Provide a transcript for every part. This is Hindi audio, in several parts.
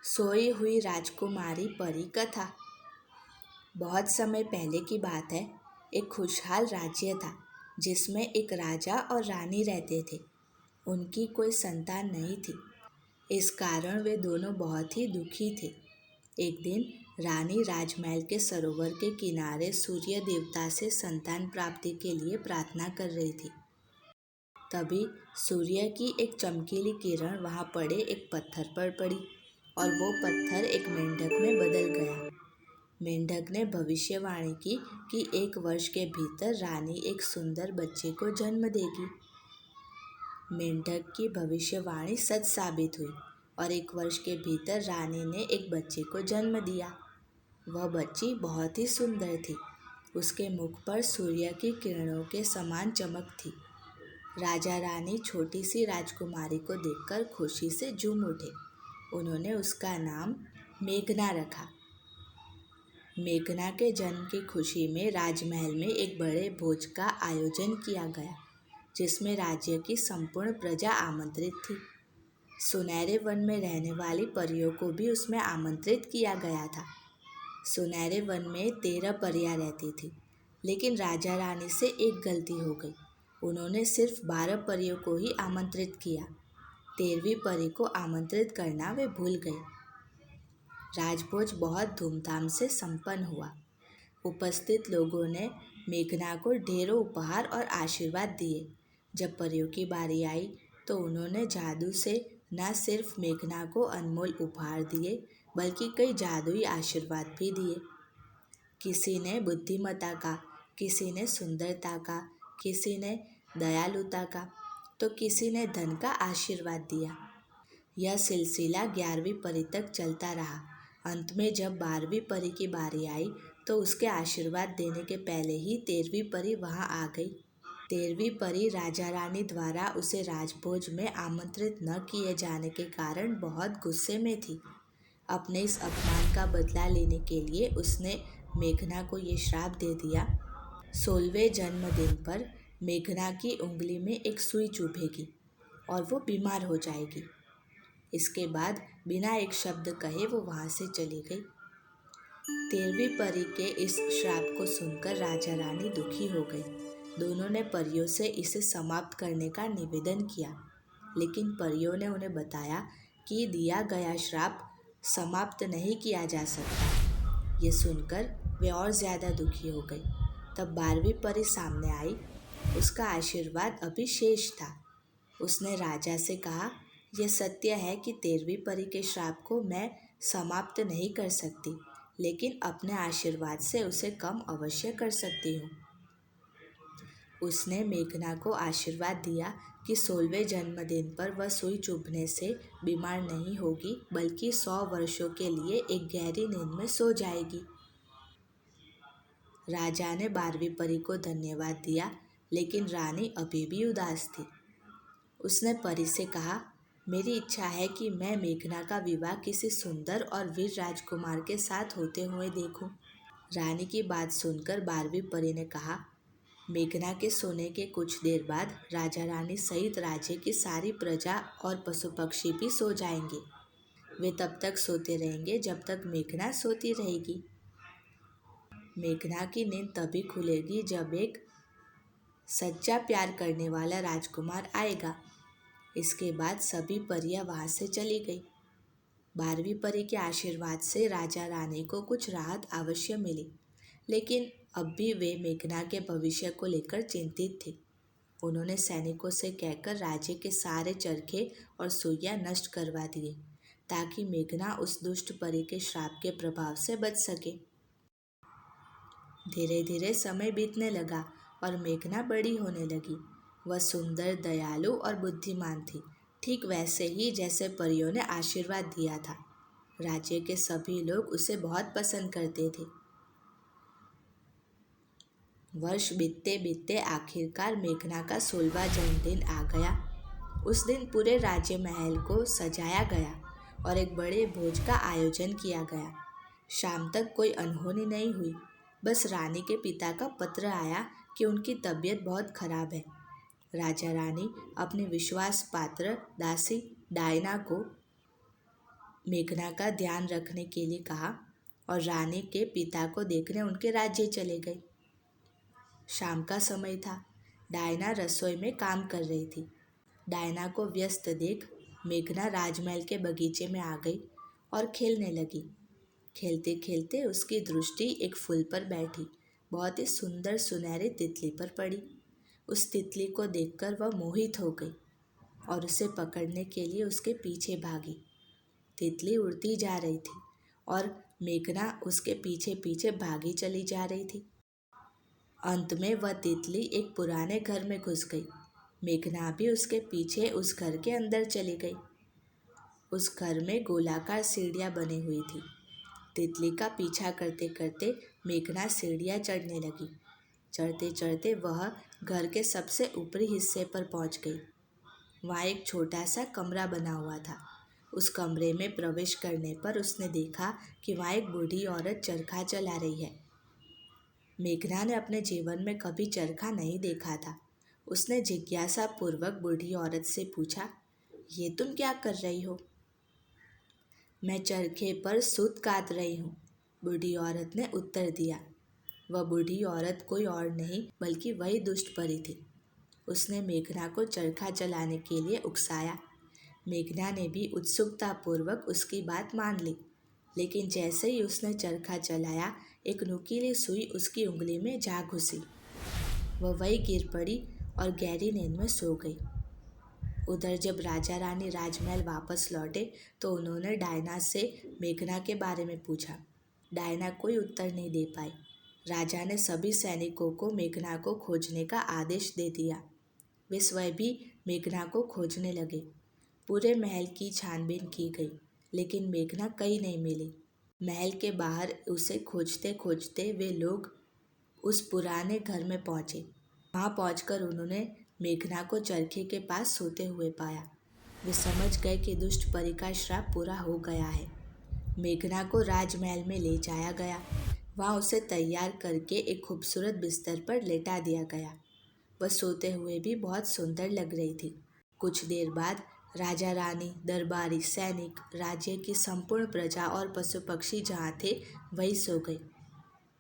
सोई हुई राजकुमारी परी कथा। बहुत समय पहले की बात है। एक खुशहाल राज्य था जिसमें एक राजा और रानी रहते थे। उनकी कोई संतान नहीं थी। इस कारण वे दोनों बहुत ही दुखी थे। एक दिन रानी राजमहल के सरोवर के किनारे सूर्य देवता से संतान प्राप्ति के लिए प्रार्थना कर रही थी। तभी सूर्य की एक चमकीली किरण वहां पड़े एक पत्थर पर पड़ी और वो पत्थर एक मेंढक में बदल गया। मेंढक ने भविष्यवाणी की कि 1 वर्ष के भीतर रानी एक सुंदर बच्चे को जन्म देगी। मेंढक की भविष्यवाणी सच साबित हुई और 1 वर्ष के भीतर रानी ने एक बच्चे को जन्म दिया। वह बच्ची बहुत ही सुंदर थी। उसके मुख पर सूर्य की किरणों के समान चमक थी। राजा रानी छोटी सी राजकुमारी को देखकर खुशी से झूम उठे। उन्होंने उसका नाम मेघना रखा। मेघना के जन्म की खुशी में राजमहल में एक बड़े भोज का आयोजन किया गया, जिसमें राज्य की संपूर्ण प्रजा आमंत्रित थी। सुनहरे वन में रहने वाली परियों को भी उसमें आमंत्रित किया गया था। सुनहरे वन में 13 परियां रहती थी, लेकिन राजा रानी से एक गलती हो गई। उन्होंने सिर्फ 12 परियों को ही आमंत्रित किया। 13वीं परी को आमंत्रित करना वे भूल गए। राजभोज बहुत धूमधाम से संपन्न हुआ। उपस्थित लोगों ने मेघना को ढेरों उपहार और आशीर्वाद दिए। जब परियों की बारी आई तो उन्होंने जादू से न सिर्फ मेघना को अनमोल उपहार दिए, बल्कि कई जादुई आशीर्वाद भी दिए। किसी ने बुद्धिमत्ता का, किसी ने सुंदरता का, किसी ने दयालुता का, तो किसी ने धन का आशीर्वाद दिया। यह सिलसिला 11वीं परी तक चलता रहा। अंत में जब 12वीं परी की बारी आई तो उसके आशीर्वाद देने के पहले ही 13वीं परी वहां आ गई। 13वीं परी राजा रानी द्वारा उसे राजभोज में आमंत्रित न किए जाने के कारण बहुत गुस्से में थी। अपने इस अपमान का बदला लेने के लिए उसने मेघना को ये श्राप दे दिया, 16वें जन्मदिन पर मेघना की उंगली में एक सुई चुभेगी और वो बीमार हो जाएगी। इसके बाद बिना एक शब्द कहे वो वहां से चली गई। 13वीं परी के इस श्राप को सुनकर राजा रानी दुखी हो गई। दोनों ने परियों से इसे समाप्त करने का निवेदन किया, लेकिन परियों ने उन्हें बताया कि दिया गया श्राप समाप्त नहीं किया जा सकता। ये सुनकर वे और ज़्यादा दुखी हो गई। तब 12वीं परी सामने आई। उसका आशीर्वाद अभी शेष था। उसने राजा से कहा, यह सत्य है कि 13वीं परी के श्राप को मैं समाप्त नहीं कर सकती, लेकिन अपने आशीर्वाद से उसे कम अवश्य कर सकती हूँ। उसने मेघना को आशीर्वाद दिया कि 16वें जन्मदिन पर वह सुई चुभने से बीमार नहीं होगी, बल्कि 100 वर्षों के लिए एक गहरी नींद में सो जाएगी। राजा ने 12वीं परी को धन्यवाद दिया, लेकिन रानी अभी भी उदास थी। उसने परी से कहा, मेरी इच्छा है कि मैं मेघना का विवाह किसी सुंदर और वीर राजकुमार के साथ होते हुए देखूं। रानी की बात सुनकर 12वीं परी ने कहा, मेघना के सोने के कुछ देर बाद राजा रानी सहित राज्य की सारी प्रजा और पशु पक्षी भी सो जाएंगे। वे तब तक सोते रहेंगे जब तक मेघना सोती रहेगी। मेघना की नींद तभी खुलेगी जब एक सच्चा प्यार करने वाला राजकुमार आएगा। इसके बाद सभी परियां वहां से चली गई। 12वीं परी के आशीर्वाद से राजा रानी को कुछ राहत अवश्य मिली, लेकिन अब भी वे मेघना के भविष्य को लेकर चिंतित थे। उन्होंने सैनिकों से कहकर राज्य के सारे चरखे और सुइयां नष्ट करवा दिए, ताकि मेघना उस दुष्ट परी के श्राप के प्रभाव से बच सके। धीरे धीरे समय बीतने लगा और मेघना बड़ी होने लगी। वह सुंदर, दयालु और बुद्धिमान थी, ठीक वैसे ही जैसे परियों ने आशीर्वाद दिया था। राज्य के सभी लोग उसे बहुत पसंद करते थे। वर्ष बीतते बीतते आखिरकार मेघना का 16वां जन्मदिन आ गया। उस दिन पूरे राज्य महल को सजाया गया और एक बड़े भोज का आयोजन किया गया। शाम तक कोई अनहोनी नहीं हुई। बस रानी के पिता का पत्र आया कि उनकी तबीयत बहुत खराब है। राजा रानी अपने विश्वास पात्र दासी डायना को मेघना का ध्यान रखने के लिए कहा और रानी के पिता को देखने उनके राज्य चले गए। शाम का समय था। डायना रसोई में काम कर रही थी। डायना को व्यस्त देख मेघना राजमहल के बगीचे में आ गई और खेलने लगी। खेलते खेलते उसकी दृष्टि एक फूल पर बैठी बहुत ही सुंदर सुनहरी तितली पर पड़ी। उस तितली को देखकर वह मोहित हो गई और उसे पकड़ने के लिए उसके पीछे भागी। तितली उड़ती जा रही थी और मेघना उसके पीछे पीछे भागी चली जा रही थी। अंत में वह तितली एक पुराने घर में घुस गई। मेघना भी उसके पीछे उस घर के अंदर चली गई। उस घर में गोलाकार सीढ़ियाँ बनी हुई थी। तितली का पीछा करते करते मेघना सीढ़ियाँ चढ़ने लगी। चढ़ते चढ़ते वह घर के सबसे ऊपरी हिस्से पर पहुंच गई। वहाँ एक छोटा सा कमरा बना हुआ था। उस कमरे में प्रवेश करने पर उसने देखा कि वहाँ एक बूढ़ी औरत चरखा चला रही है। मेघना ने अपने जीवन में कभी चरखा नहीं देखा था। उसने जिज्ञासा पूर्वक बूढ़ी औरत से पूछा, ये तुम क्या कर रही हो? मैं चरखे पर सूत काट रही हूँ, बूढ़ी औरत ने उत्तर दिया। वह बूढ़ी औरत कोई और नहीं बल्कि वही दुष्ट परी थी। उसने मेघना को चरखा चलाने के लिए उकसाया। मेघना ने भी उत्सुकतापूर्वक उसकी बात मान ली, लेकिन जैसे ही उसने चरखा चलाया एक नुकीली सुई उसकी उंगली में जा घुसी। वह वहीं गिर पड़ी और गहरी नींद में सो गई। उधर जब राजा रानी राजमहल वापस लौटे तो उन्होंने डायना से मेघना के बारे में पूछा। डायना कोई उत्तर नहीं दे पाई। राजा ने सभी सैनिकों को मेघना को खोजने का आदेश दे दिया। वे स्वयं भी मेघना को खोजने लगे। पूरे महल की छानबीन की गई, लेकिन मेघना कहीं नहीं मिली। महल के बाहर उसे खोजते खोजते वे लोग उस पुराने घर में पहुंचे। वहां पहुंचकर उन्होंने मेघना को चरखे के पास सोते हुए पाया। वे समझ गए कि दुष्ट परी का श्राप पूरा हो गया है। मेघना को राजमहल में ले जाया गया। वहां उसे तैयार करके एक खूबसूरत बिस्तर पर लेटा दिया गया। वह सोते हुए भी बहुत सुंदर लग रही थी। कुछ देर बाद राजा रानी, दरबारी, सैनिक, राज्य की संपूर्ण प्रजा और पशु पक्षी जहाँ थे वही सो गए।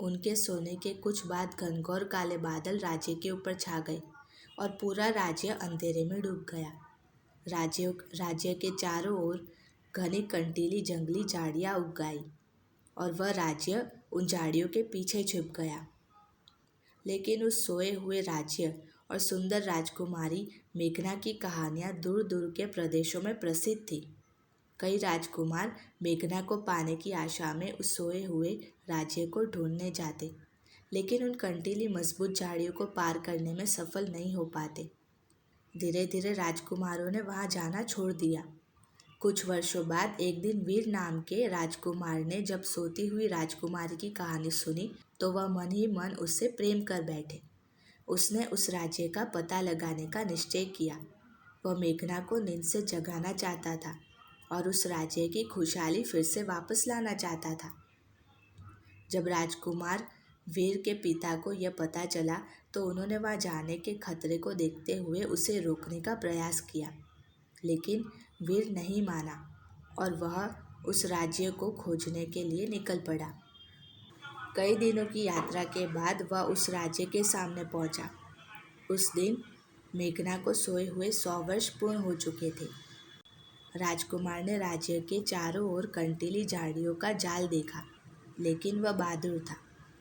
उनके सोने के कुछ बाद घनघोर काले बादल राज्य के ऊपर छा गए और पूरा राज्य अंधेरे में डूब गया। राज्य के चारों ओर घनी कंटीली जंगली झाड़ियाँ उग गई और वह राज्य उन झाड़ियों के पीछे छिप गया। लेकिन उस सोए हुए राज्य और सुंदर राजकुमारी मेघना की कहानियाँ दूर दूर के प्रदेशों में प्रसिद्ध थी। कई राजकुमार मेघना को पाने की आशा में उस सोए हुए राज्य को ढूंढने जाते, लेकिन उन कंटीली मजबूत झाड़ियों को पार करने में सफल नहीं हो पाते। धीरे धीरे राजकुमारों ने वहां जाना छोड़ दिया। कुछ वर्षों बाद एक दिन वीर नाम के राजकुमार ने जब सोती हुई राजकुमारी की कहानी सुनी तो वह मन ही मन उससे प्रेम कर बैठे। उसने उस राज्य का पता लगाने का निश्चय किया। वह मेघना को नींद से जगाना चाहता था और उस राज्य की खुशहाली फिर से वापस लाना चाहता था। जब राजकुमार वीर के पिता को यह पता चला तो उन्होंने वहां जाने के खतरे को देखते हुए उसे रोकने का प्रयास किया, लेकिन वीर नहीं माना और वह उस राज्य को खोजने के लिए निकल पड़ा। कई दिनों की यात्रा के बाद वह उस राज्य के सामने पहुंचा। उस दिन मेघना को सोए हुए 100 वर्ष पूर्ण हो चुके थे। राजकुमार ने राज्य के चारों ओर कंटीली झाड़ियों का जाल देखा, लेकिन वह बहादुर था।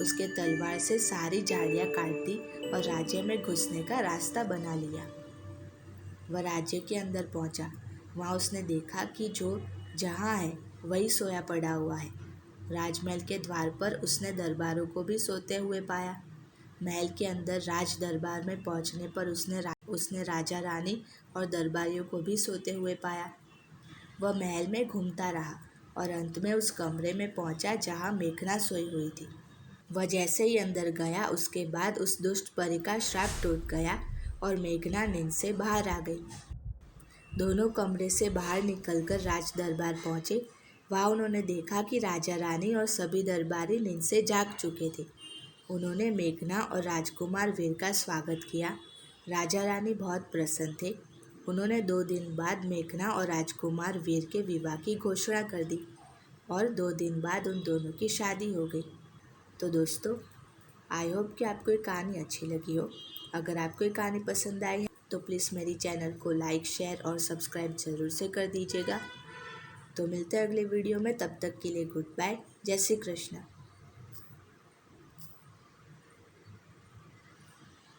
उसके तलवार से सारी झाड़ियाँ काट दी और राज्य में घुसने का रास्ता बना लिया। वह राज्य के अंदर पहुंचा। वहां उसने देखा कि जो जहाँ है वही सोया पड़ा हुआ है। राजमहल के द्वार पर उसने दरबारों को भी सोते हुए पाया। महल के अंदर राज दरबार में पहुंचने पर उसने राजा रानी और दरबारियों को भी सोते हुए पाया। वह महल में घूमता रहा और अंत में उस कमरे में पहुंचा जहां मेघना सोई हुई थी। वह जैसे ही अंदर गया उसके बाद उस दुष्ट परी का श्राप टूट गया और मेघना नींद से बाहर आ गई। दोनों कमरे से बाहर निकलकर राज दरबार पहुंचे। वहाँ उन्होंने देखा कि राजा रानी और सभी दरबारी नींद से जाग चुके थे। उन्होंने मेघना और राजकुमार वीर का स्वागत किया। राजा रानी बहुत प्रसन्न थे। उन्होंने 2 दिन बाद मेघना और राजकुमार वीर के विवाह की घोषणा कर दी और 2 दिन बाद उन दोनों की शादी हो गई। तो दोस्तों, आई होप कि आपको ये कहानी अच्छी लगी हो। अगर आपको ये कहानी पसंद आई है तो प्लीज़ मेरी चैनल को लाइक, शेयर और सब्सक्राइब ज़रूर से कर दीजिएगा। तो मिलते हैं अगले वीडियो में, तब तक के लिए गुड बाय। जय श्री कृष्ण।